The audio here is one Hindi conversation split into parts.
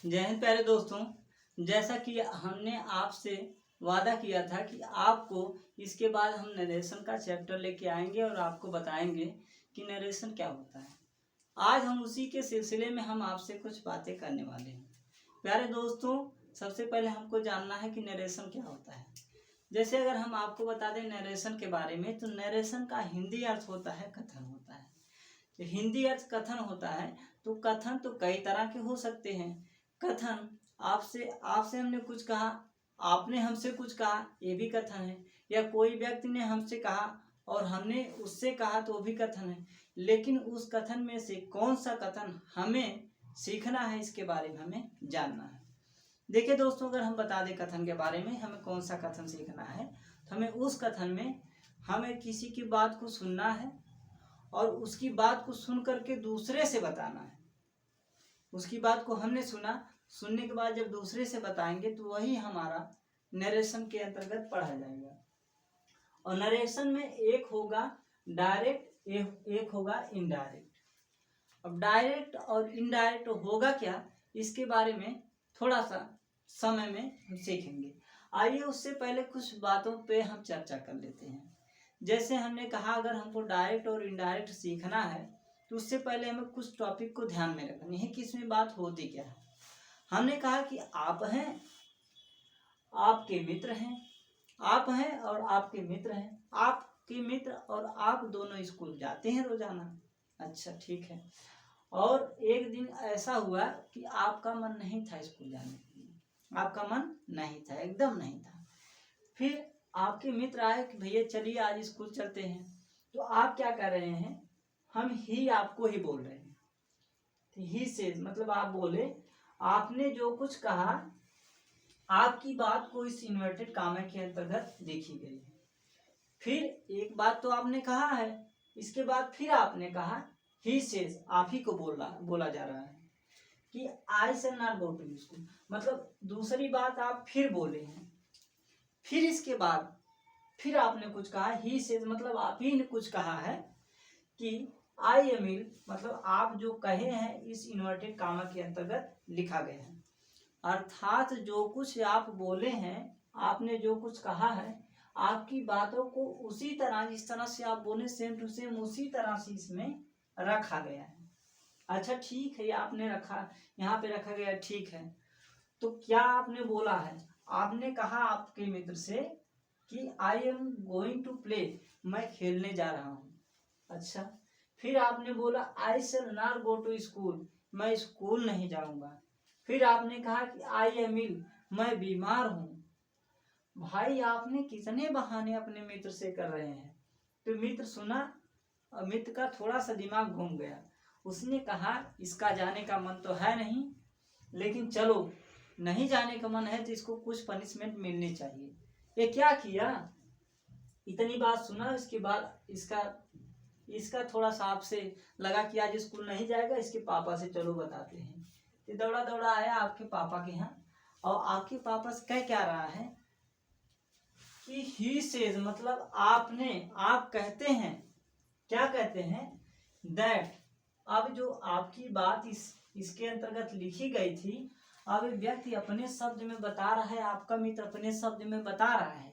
जय हिंद प्यारे दोस्तों। जैसा कि हमने आपसे वादा किया था कि आपको इसके बाद हम नरेशन का चैप्टर लेके आएंगे और आपको बताएंगे कि नरेशन क्या होता है। आज हम उसी के सिलसिले में हम आपसे कुछ बातें करने वाले हैं। प्यारे दोस्तों, सबसे पहले हमको जानना है कि नरेशन क्या होता है। जैसे अगर हम आपको बता दें नरेशन के बारे में, तो नरेशन का हिंदी अर्थ होता है कथन होता है। तो हिंदी अर्थ कथन होता है। तो कथन तो कई तरह के हो सकते हैं। कथन आपसे आपसे हमने कुछ कहा, आपने हमसे कुछ कहा, ये भी कथन है। या कोई व्यक्ति ने हमसे कहा और हमने उससे कहा, तो वो भी कथन है। लेकिन उस कथन में से कौन सा कथन हमें सीखना है, इसके बारे में हमें जानना है। देखिए दोस्तों, अगर हम बता दें कथन के बारे में हमें कौन सा कथन सीखना है, तो हमें उस कथन में हमें किसी की बात को सुनना है और उसकी बात को सुन करके दूसरे से बताना है। उसकी बात को हमने सुना, सुनने के बाद जब दूसरे से बताएंगे तो वही हमारा नरेशन के अंतर्गत पढ़ा जाएगा। और नरेशन में एक होगा डायरेक्ट, एक होगा इनडायरेक्ट। अब डायरेक्ट और इनडायरेक्ट होगा क्या, इसके बारे में थोड़ा सा समय में हम सीखेंगे। आइए उससे पहले कुछ बातों पे हम चर्चा कर लेते हैं। जैसे हमने कहा, अगर हमको डायरेक्ट और इनडायरेक्ट सीखना है तो उससे पहले हमें कुछ टॉपिक को ध्यान में रखनी है कि इसमें बात होती क्या है। हमने कहा कि आप हैं, आपके मित्र हैं, आप हैं और आपके मित्र हैं। आपके मित्र और आप दोनों स्कूल जाते हैं रोजाना। अच्छा, ठीक है। और एक दिन ऐसा हुआ कि आपका मन नहीं था स्कूल जाने के लिए, आपका मन नहीं था, एकदम नहीं था। फिर आपके मित्र आए कि भैया चलिए आज स्कूल चलते हैं। तो आप क्या कर रहे हैं, हम ही आपको ही बोल रहे हैं। ही से मतलब आप बोले, आपने जो कुछ कहा, आपकी बात को इस इन्वर्टेड कामा के अंतर्गत देखी गई है। फिर एक बात तो आपने कहा है, इसके बाद फिर आपने कहा ही सेज, आप ही को बोला जा रहा है कि I shall not go to school, मतलब दूसरी बात आप फिर बोले हैं। फिर इसके बाद फिर आपने कुछ कहा, ही सेज मतलब आप ही ने कुछ कहा है कि आई एमिल, मतलब आप जो कहे हैं इस इन्वर्टेड कामा के अंतर्गत लिखा गया है। अर्थात जो कुछ आप बोले हैं, आपने जो कुछ कहा है, आपकी बातों को उसी तरह, जिस तरह से आप बोले सेम टू सेम उसी तरह से इसमें रखा गया है। अच्छा ठीक है, ये आपने रखा, यहाँ पे रखा गया, ठीक है। तो क्या आपने बोला है, आपने कहा आपके मित्र से कि I am going to play, मैं खेलने जा रहा हूँ। अच्छा, फिर आपने बोला I shall not go to school, मैं स्कूल नहीं जाऊंगा। फिर आपने कहा कि आई एम इल, मैं बीमार हूं। भाई आपने कितने बहाने अपने मित्र से कर रहे हैं। तो मित्र सुना और मित्र का थोड़ा सा दिमाग घूम गया। उसने कहा इसका जाने का मन तो है नहीं, लेकिन चलो नहीं जाने का मन है तो इसको कुछ पनिशमेंट मिलनी चाहिए। ये क्या किया, इतनी बात सुना, इसके बाद इसका थोड़ा सा आपसे लगा कि आज स्कूल नहीं जाएगा, इसके पापा से चलो बताते हैं। तो दौड़ा दौड़ा आया आपके पापा के यहाँ, और आपके पापा से कह क्या रहा है कि ही सेज, मतलब आपने, आप कहते हैं, क्या कहते हैं, दैट। अब जो आपकी बात इसके अंतर्गत लिखी गई थी, अब व्यक्ति अपने शब्द में बता रहा है, आपका मित्र अपने शब्द में बता रहा है।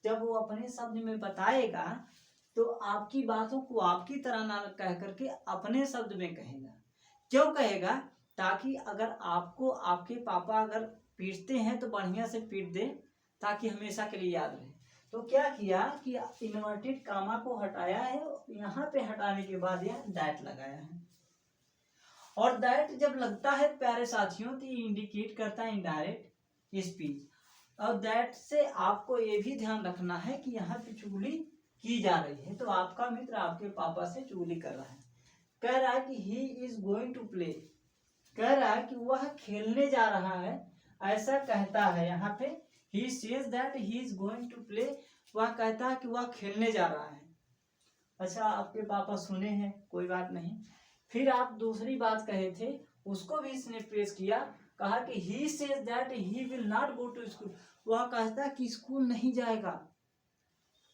जब वो अपने शब्द में बताएगा तो आपकी बातों को आपकी तरह ना कह करके अपने शब्द में कहेगा। क्यों कहेगा, ताकि अगर आपको आपके पापा अगर पीटते हैं तो बढ़िया से पीट दे, ताकि हमेशा के लिए याद रहे। तो क्या किया कि इन्वर्टेड कामा को हटाया है, यहाँ पे हटाने के बाद यह दैट लगाया है। और दैट जब लगता है प्यारे साथियों, तो इंडिकेट करता है इनडायरेक्ट स्पीच। और दैट से आपको ये भी ध्यान रखना है कि यहाँ पे चुगली की जा रही है। तो आपका मित्र आपके पापा से चुगली कर रहा है, कह रहा है कि he is going to play, कह रहा है कि वह खेलने जा रहा है, ऐसा कहता है। यहाँ पे he says that he is going to play, वह कहता है कि वह खेलने जा रहा है। अच्छा, आपके पापा सुने हैं, कोई बात नहीं। फिर आप दूसरी बात कहे थे, उसको भी इसने पेश किया, कहा कि he says that he will not go to school, वह कहता है कि स्कूल नहीं जाएगा।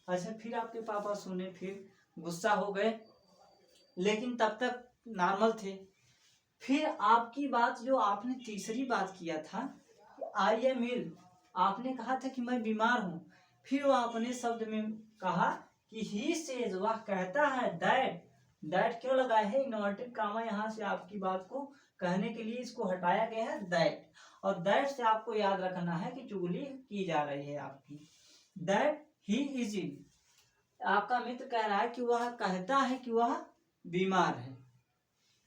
अच्छा, फिर आपके पापा सुने, फिर गुस्सा हो गए, लेकिन तब तक नॉर्मल थे। फिर आपकी बात जो आपने तीसरी बात किया था, आई एम इल, आपने कहा था कि मैं बीमार हूं। फिर वो आपने शब्द में कहा कि ही सेज, वह कहता है, दैट, दैट क्यों लगा है इन्वर्टेड कामा, यहाँ से आपकी बात को कहने के लिए इसको हटाया गया है दैट, और दैट से आपको याद रखना है कि चुगली की जा रही है आपकी। दैट ही इज इल, आपका मित्र कह रहा है कि वह कहता है कि वह बीमार है।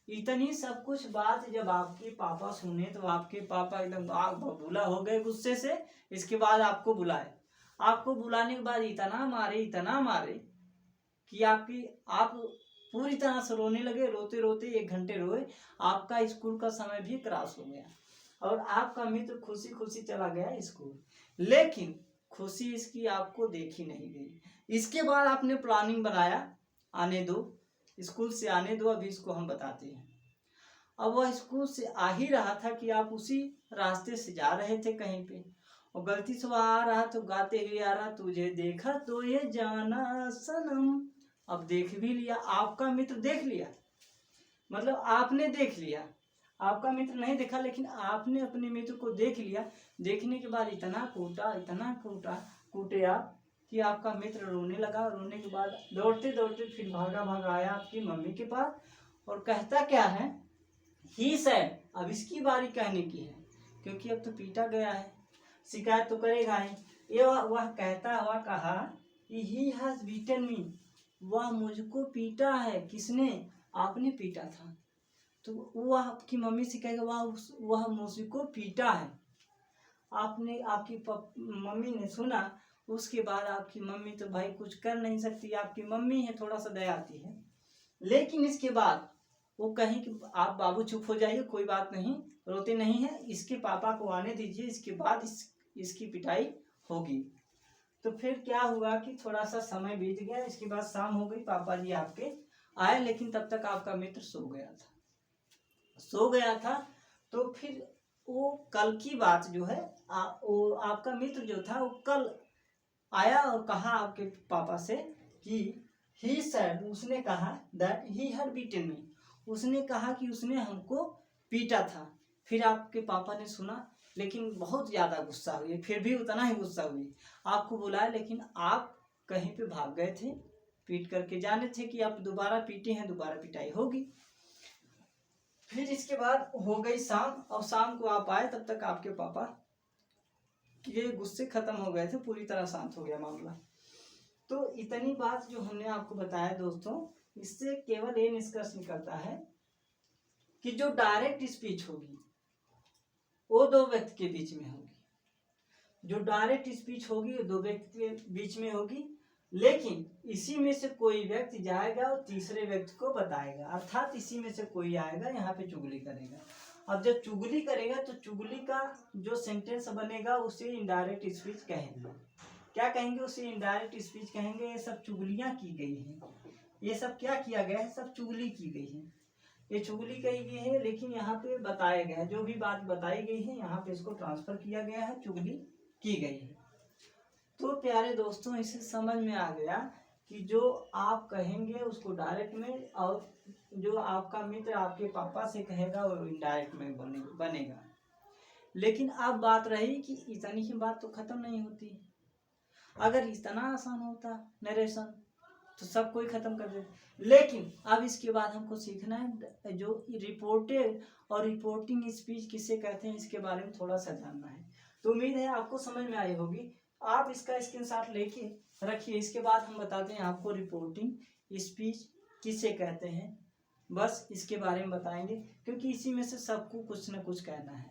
इतनी सब कुछ बात जब आपके पापा सुने तो आपके पापा एकदम आग बबूला हो गए गुस्से से। इसके बाद आपको बुलाए, आपको बुलाने के बाद इतना मारे कि आप पूरी तरह से रोने लगे। रोते रोते 1 घंटे रोए। आपका स्कूल का समय भी क्रॉस हो गया और आपका मित्र खुशी खुशी चला गया स्कूल। लेकिन खुशी इसकी आपको देखी नहीं गई। इसके बाद आपने प्लानिंग बनाया, आने दो, स्कूल से आने दो, अभी इसको हम बताते हैं। अब वह स्कूल से आ ही रहा था कि आप उसी रास्ते से जा रहे थे कहीं पे, और गलती से वह आ रहा तो गाते हुए आ रहा, तुझे देखा तो ये जाना सनम। अब देख भी लिया, आपका मित्र देख लिया, मतलब आपने देख लिया, आपका मित्र नहीं देखा लेकिन आपने अपने मित्र को देख लिया। देखने के बाद इतना कूटे आप कि आपका मित्र रोने लगा। रोने के बाद दौड़ते दौड़ते फिर भागा आया आपकी मम्मी के पास और कहता क्या है, ही सेड, अब इसकी बारी कहने की है क्योंकि अब तो पीटा गया है, शिकायत तो करेगा ही। ये वह कहता हुआ कहा कि ही हैज बीटन मी, वह मुझको पीटा है। किसने? आपने पीटा था। तो वह आपकी मम्मी से कहेगा वह मुझको पीटा है। आपने, आपकी मम्मी ने सुना। उसके बाद आपकी मम्मी तो भाई कुछ कर नहीं सकती, आपकी मम्मी है, थोड़ा सा दया आती है। लेकिन इसके बाद वो कहीं कि आप बाबू चुप हो जाइए, कोई बात नहीं, रोते नहीं है, इसके पापा को आने दीजिए, इसके बाद इसकी पिटाई होगी। तो फिर क्या हुआ कि थोड़ा सा समय बीत गया, इसके बाद शाम हो गई, पापा जी आपके आए, लेकिन तब तक आपका मित्र सो गया था। तो फिर वो कल की बात जो है, वो आपका मित्र जो था वो कल आया और कहा आपके पापा से कि ही सेड, उसने कहा दैट ही हैड बीटन मी, उसने कहा कि उसने हमको पीटा था। फिर आपके पापा ने सुना लेकिन बहुत ज़्यादा गुस्सा हुई, फिर भी उतना ही गुस्सा हुई, आपको बुलाया, लेकिन आप कहीं पे भाग गए थे, पीट करके जाने थे कि आप दोबारा पीटे हैं, दोबारा पिटाई होगी। फिर इसके बाद हो गई शाम, और शाम को आप आए, तब तक आपके पापा के गुस्से खत्म हो गए थे, पूरी तरह शांत हो गया मामला। तो इतनी बात जो हमने आपको बताया दोस्तों, इससे केवल ये निष्कर्ष निकलता है कि जो डायरेक्ट स्पीच होगी वो 2 व्यक्ति के बीच में होगी। जो डायरेक्ट स्पीच होगी वो 2 व्यक्ति के बीच में होगी, लेकिन इसी में से कोई व्यक्ति जाएगा और तीसरे व्यक्ति को बताएगा, अर्थात इसी में से कोई आएगा यहाँ पे चुगली करेगा। अब जब चुगली करेगा तो चुगली का जो सेंटेंस बनेगा उसे इनडायरेक्ट स्पीच कहेंगे। क्या कहेंगे? उसे इनडायरेक्ट स्पीच कहेंगे। ये सब चुगलियाँ की गई हैं, ये सब क्या किया गया है, सब चुगली की गई है, ये चुगली कही गई है। लेकिन यहाँ पे बताया गया है, जो भी बात बताई गई है यहाँ पे इसको ट्रांसफर किया गया है, चुगली की गई है। तो प्यारे दोस्तों, इससे समझ में आ गया कि जो आप कहेंगे उसको डायरेक्ट में, और जो आपका मित्र आपके पापा से कहेगा वो इनडायरेक्ट में बनेगा। लेकिन अब बात रही कि इतनी ही बात तो खत्म नहीं होती। अगर इतना आसान होता नरेशन तो सब कोई खत्म कर देते। लेकिन अब इसके बाद हमको सीखना है जो रिपोर्टेड और रिपोर्टिंग स्पीच किसे कहते हैं, इसके बारे में थोड़ा सा जानना है। तो उम्मीद है आपको समझ में आई होगी। आप इसका स्क्रीनशॉट लेके रखिए। इसके बाद हम बताते हैं आपको रिपोर्टिंग स्पीच किसे कहते हैं, बस इसके बारे में बताएंगे, क्योंकि इसी में से सबको कुछ न कुछ कहना है।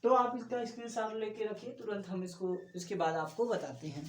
तो आप इसका स्क्रीनशॉट लेके रखिए, तुरंत हम इसके बाद आपको बताते हैं।